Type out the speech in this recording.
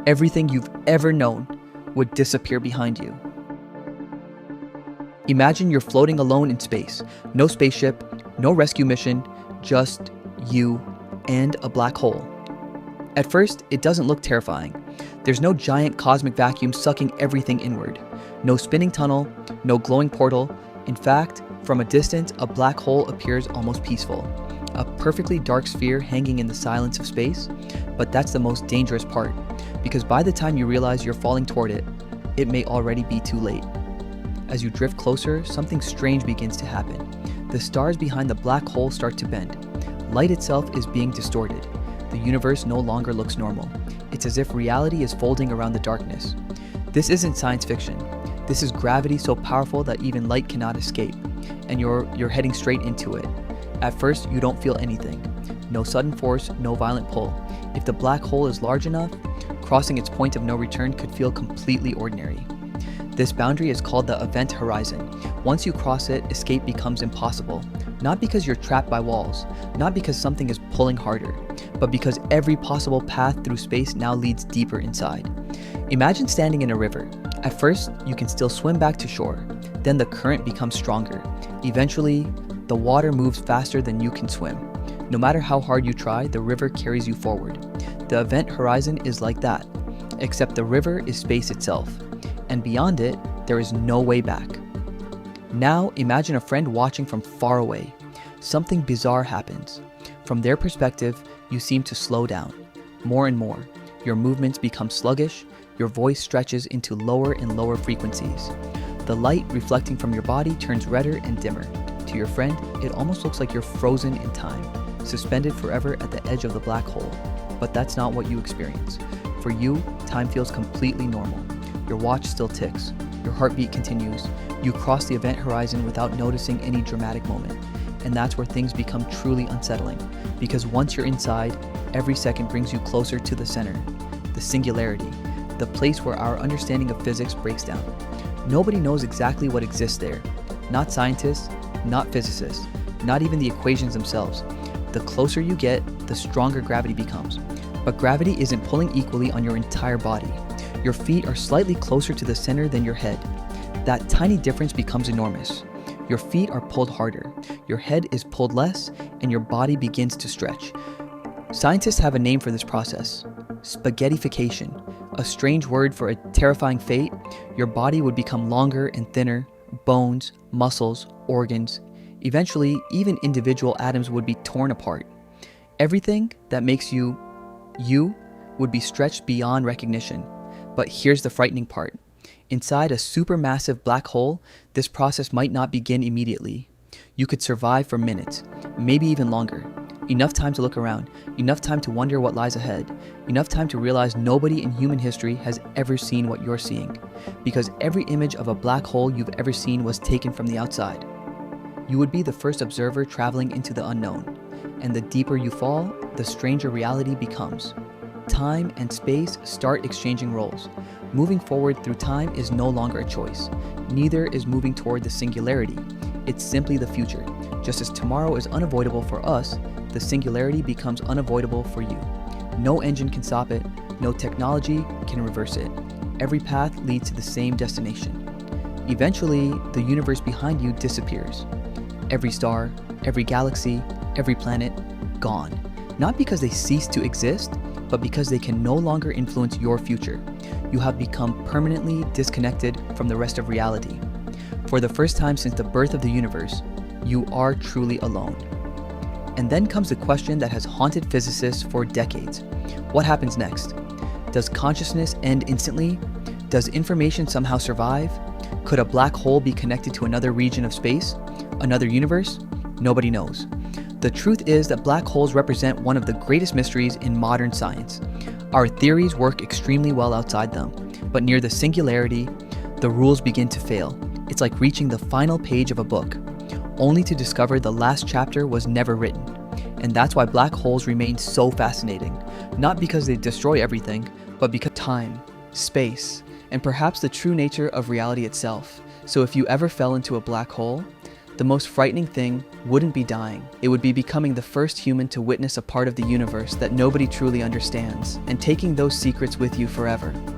Everything you've ever known would disappear behind you. Imagine you're floating alone in space. No spaceship, no rescue mission, just you and a black hole. At first, it doesn't look terrifying. There's no giant cosmic vacuum sucking everything inward. No spinning tunnel, no glowing portal. In fact, from a distance, a black hole appears almost peaceful. A perfectly dark sphere hanging in the silence of space. But that's the most dangerous part, because by the time you realize you're falling toward it, it may already be too late. As you drift closer, something strange begins to happen. The stars behind the black hole start to bend. Light itself is being distorted. The universe no longer looks normal. It's as if reality is folding around the darkness. This isn't science fiction. This is gravity so powerful that even light cannot escape, and you're heading straight into it. At first, you don't feel anything. No sudden force, no violent pull. If the black hole is large enough, crossing its point of no return could feel completely ordinary. This boundary is called the event horizon. Once you cross it, escape becomes impossible. Not because you're trapped by walls, not because something is pulling harder, but because every possible path through space now leads deeper inside. Imagine standing in a river. At first, you can still swim back to shore. Then the current becomes stronger. Eventually, the water moves faster than you can swim. No matter how hard you try, the river carries you forward. The event horizon is like that, except the river is space itself, and beyond it, there is no way back. Now imagine a friend watching from far away. Something bizarre happens. From their perspective, you seem to slow down. More and more, your movements become sluggish, your voice stretches into lower and lower frequencies. The light reflecting from your body turns redder and dimmer. To your friend, it almost looks like you're frozen in time, suspended forever at the edge of the black hole. But that's not what you experience. For you, time feels completely normal. Your watch still ticks. Your heartbeat continues. You cross the event horizon without noticing any dramatic moment. And that's where things become truly unsettling. Because once you're inside, every second brings you closer to the center, the singularity, the place where our understanding of physics breaks down. Nobody knows exactly what exists there. Not scientists, not physicists, not even the equations themselves. The closer you get, the stronger gravity becomes. But gravity isn't pulling equally on your entire body. Your feet are slightly closer to the center than your head. That tiny difference becomes enormous. Your feet are pulled harder, your head is pulled less, and your body begins to stretch. Scientists have a name for this process: spaghettification, a strange word for a terrifying fate. Your body would become longer and thinner, bones, muscles, organs. Eventually, even individual atoms would be torn apart. Everything that makes you would be stretched beyond recognition. But here's the frightening part. Inside a supermassive black hole, this process might not begin immediately. You could survive for minutes, maybe even longer. Enough time to look around, enough time to wonder what lies ahead, enough time to realize nobody in human history has ever seen what you're seeing, because every image of a black hole you've ever seen was taken from the outside. You would be the first observer traveling into the unknown, and the deeper you fall, the stranger reality becomes. Time and space start exchanging roles. Moving forward through time is no longer a choice. Neither is moving toward the singularity. It's simply the future. Just as tomorrow is unavoidable for us, the singularity becomes unavoidable for you. No engine can stop it. No technology can reverse it. Every path leads to the same destination. Eventually, the universe behind you disappears. Every star, every galaxy, every planet, gone. Not because they cease to exist, but because they can no longer influence your future. You have become permanently disconnected from the rest of reality. For the first time since the birth of the universe, you are truly alone. And then comes the question that has haunted physicists for decades. What happens next? Does consciousness end instantly? Does information somehow survive? Could a black hole be connected to another region of space? Another universe? Nobody knows. The truth is that black holes represent one of the greatest mysteries in modern science. Our theories work extremely well outside them, but near the singularity, the rules begin to fail. It's like reaching the final page of a book, only to discover the last chapter was never written. And that's why black holes remain so fascinating, not because they destroy everything, but because time, space, and perhaps the true nature of reality itself. So if you ever fell into a black hole, The most frightening thing wouldn't be dying. It would be becoming the first human to witness a part of the universe that nobody truly understands, and taking those secrets with you forever.